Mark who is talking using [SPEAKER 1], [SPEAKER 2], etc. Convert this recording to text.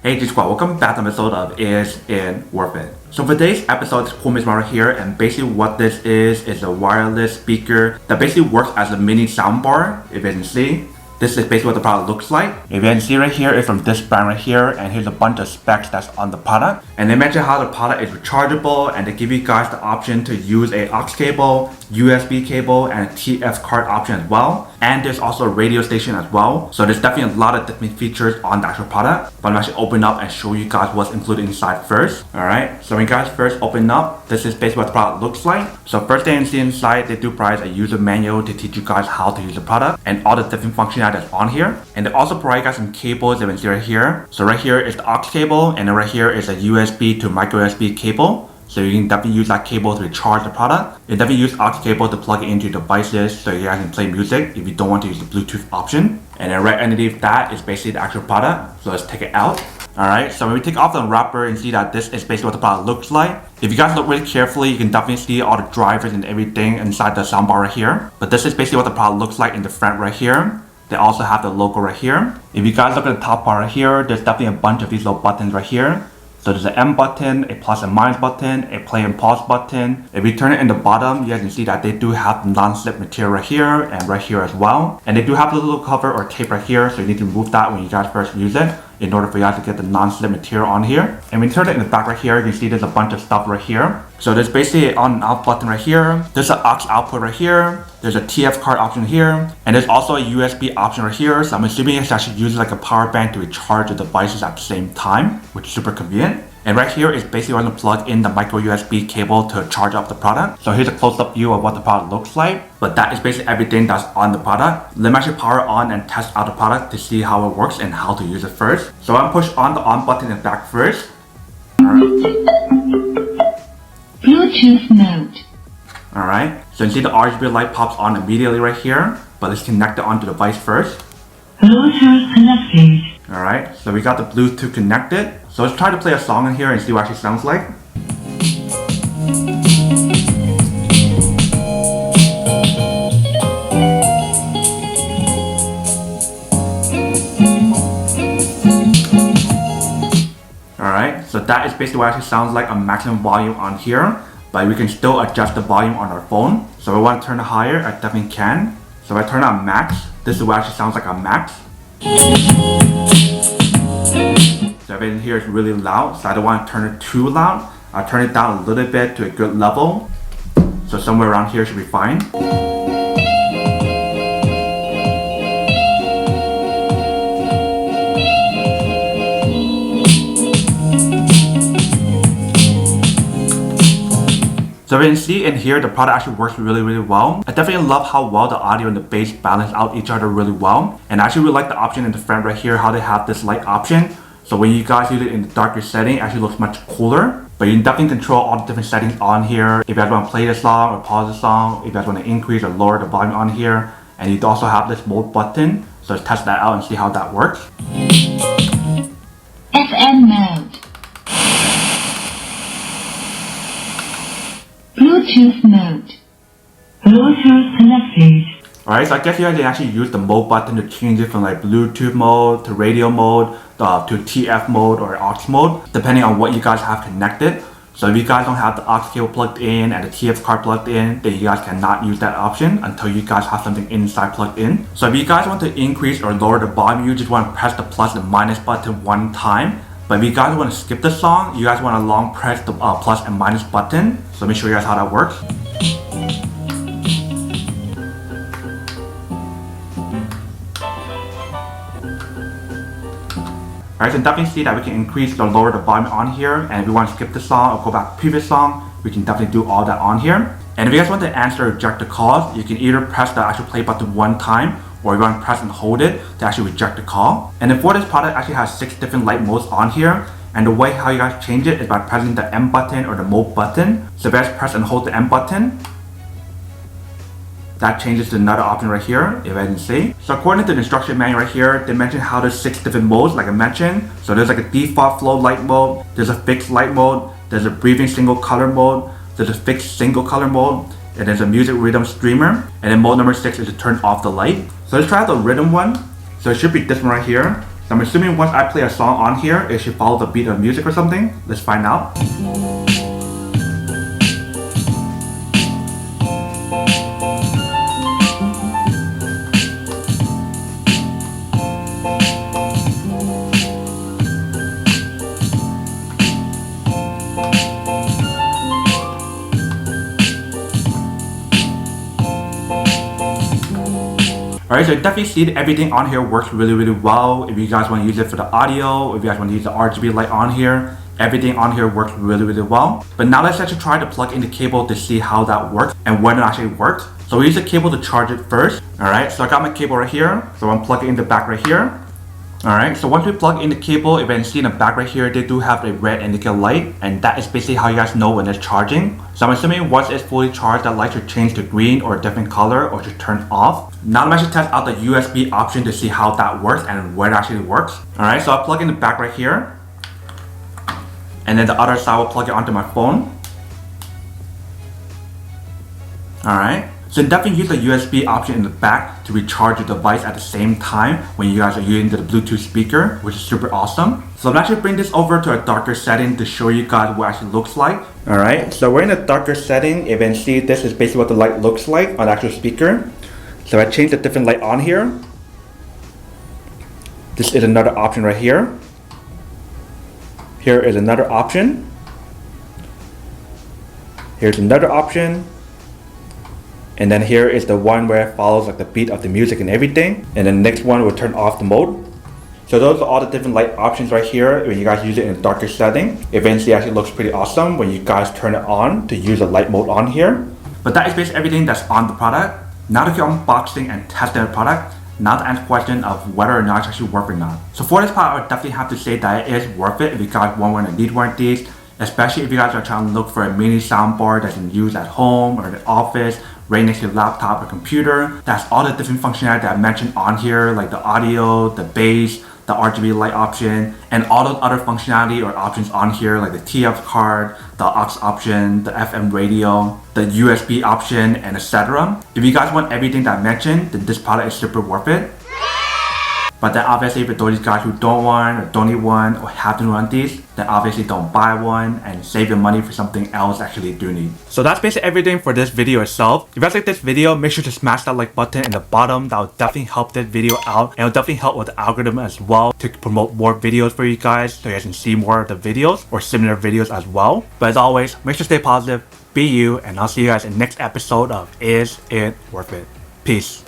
[SPEAKER 1] Hey G-Squad, welcome back to an episode of Is It Worth It? So for today's episode, this cool mix right here, and basically what this is a wireless speaker that basically works as a mini soundbar, if you can see. This is basically what the product looks like. If you can see right here, it's from this brand right here, and here's a bunch of specs that's on the product. And they mention how the product is rechargeable, and they give you guys the option to use a aux cable, USB cable, and a TF card option as well. And there's also a radio station as well. So there's definitely a lot of different features on the actual product. But I'm actually open up and show you guys what's included inside first. Alright, so when you guys first open up, this is basically what the product looks like. So first thing you see inside, they do provide a user manual to teach you guys how to use the product and all the different functionality that's on here. And they also provide you guys some cables that you can see right here. So right here is the aux cable, and then right here is a USB to micro USB cable. So you can definitely use that cable to recharge the product. You definitely use aux cable to plug it into your devices so you guys can play music if you don't want to use the Bluetooth option. And then right underneath that is basically the actual product. So let's take it out. Alright, so when we take off the wrapper and see that this is basically what the product looks like. If you guys look really carefully, you can definitely see all the drivers and everything inside the soundbar right here. But this is basically what the product looks like in the front right here. They also have the logo right here. If you guys look at the top part right here, there's definitely a bunch of these little buttons right here. So there's an M button, a plus and minus button, a play and pause button. If you turn it in the bottom, you guys can see that they do have non-slip material right here and right here as well. And they do have a little cover or tape right here, so you need to remove that when you guys first use it in order for you guys to get the non-slip material on here. And when you turn it in the back right here, you can see there's a bunch of stuff right here. So there's basically an on and off button right here. There's an aux output right here. There's a TF card option here. And there's also a USB option right here. So I'm assuming it's actually using like a power bank to recharge the devices at the same time, which is super convenient. And right here is basically where I'm going to plug in the micro USB cable to charge up the product. So here's a close-up view of what the product looks like. But that is basically everything that's on the product. Let me actually power on and test out the product to see how it works and how to use it first. So I'm push on the on button in the back first.
[SPEAKER 2] Bluetooth mode.
[SPEAKER 1] Alright, so you see the RGB light pops on immediately right here. But let's connect it onto the device first.
[SPEAKER 2] Bluetooth connected.
[SPEAKER 1] Alright, so we got the Bluetooth connected. So let's try to play a song in here and see what it actually sounds like. Alright, so that is basically what it actually sounds like on maximum volume on here. But we can still adjust the volume on our phone. So if I want to turn it higher, I definitely can. So if I turn it on max, this is what it actually sounds like on max. So everything here is really loud, so I don't want to turn it too loud. I'll turn it down a little bit to a good level. So somewhere around here should be fine. So you can see in here, the product actually works really well. I definitely love how well the audio and the bass balance out each other really well. And I actually really like the option in the front right here, how they have this light option. So when you guys use it in the darker setting, it actually looks much cooler. But you can definitely control all the different settings on here. If you guys want to play the song or pause the song, if you guys want to increase or lower the volume on here. And you also have this mode button. So let's test that out and see how that works.
[SPEAKER 2] FM mode. Bluetooth mode. Bluetooth connected.
[SPEAKER 1] Alright, so I guess you guys can actually use the mode button to change it from like Bluetooth mode to radio mode to TF mode or aux mode, depending on what you guys have connected. So if you guys don't have the aux cable plugged in and the TF card plugged in, then you guys cannot use that option until you guys have something inside plugged in. So if you guys want to increase or lower the volume, you just want to press the plus and minus button one time. But if you guys want to skip the song, you guys want to long press the plus and minus button. So let me show you guys how that works. Alright, so definitely see that we can increase or lower the volume on here. And if we want to skip the song or go back to the previous song, we can definitely do all that on here. And if you guys want to answer or reject the calls, you can either press the actual play button one time, or you want to press and hold it to actually reject the call. And then for this product, actually has 6 different light modes on here. And the way how you guys change it is by pressing the M button or the mode button. So if you guys press and hold the M button, that changes to another option right here, if I can see. So according to the instruction manual right here, they mentioned how there's 6 different modes, like I mentioned. So there's like a default flow light mode, there's a fixed light mode, there's a breathing single color mode, there's a fixed single color mode, and there's a music rhythm streamer. And then mode number 6 is to turn off the light. So let's try the rhythm one. So it should be this one right here. So I'm assuming once I play a song on here, it should follow the beat of music or something. Let's find out. Alright, so you definitely see that everything on here works really well. If you guys want to use it for the audio, if you guys want to use the RGB light on here, everything on here works really well. But now let's actually try to plug in the cable to see how that works and when it actually works. So we use the cable to charge it first. Alright, so I got my cable right here. So I'm plugging in the back right here. Alright, so once we plug in the cable, if you can see in the back right here, they do have a red indicator light, and that is basically how you guys know when it's charging. So I'm assuming once it's fully charged, that light should change to green or a different color or should turn off. Now I'm actually test out the USB option to see how that works and where it actually works. Alright, so I'll plug in the back right here. And then the other side will plug it onto my phone. Alright. So definitely use the USB option in the back to recharge your device at the same time when you guys are using the Bluetooth speaker, which is super awesome. So I'm actually bring this over to a darker setting to show you guys what it actually looks like. Alright, so we're in a darker setting. If you can see, this is basically what the light looks like on the actual speaker. So I changed a different light on here. This is another option right here. Here is another option. Here's another option. And then here is the one where it follows like the beat of the music and everything. And then the next one will turn off the mode. So those are all the different light options right here when you guys use it in a darker setting. Eventually actually looks pretty awesome when you guys turn it on to use the light mode on here. But that is basically everything that's on the product. Now that you're unboxing and testing the product, now to answer the question of whether or not it's actually worth it or not. So for this part, I would definitely have to say that it is worth it if you guys want one and need one of these. Especially if you guys are trying to look for a mini soundbar that you can use at home or in the office, right next to your laptop or computer. That's all the different functionality that I mentioned on here, like the audio, the bass, the RGB light option, and all those other functionality or options on here, like the TF card, the aux option, the FM radio, the USB option, and etc. If you guys want everything that I mentioned, then this product is super worth it. But then obviously for those guys who don't want or don't need one or have to run these, then obviously don't buy one and save your money for something else actually do need. So that's basically everything for this video itself. If you guys like this video, make sure to smash that like button in the bottom. That will definitely help this video out, and it will definitely help with the algorithm as well to promote more videos for you guys so you guys can see more of the videos or similar videos as well. But as always, make sure to stay positive, be you, and I'll see you guys in the next episode of Is It Worth It? Peace.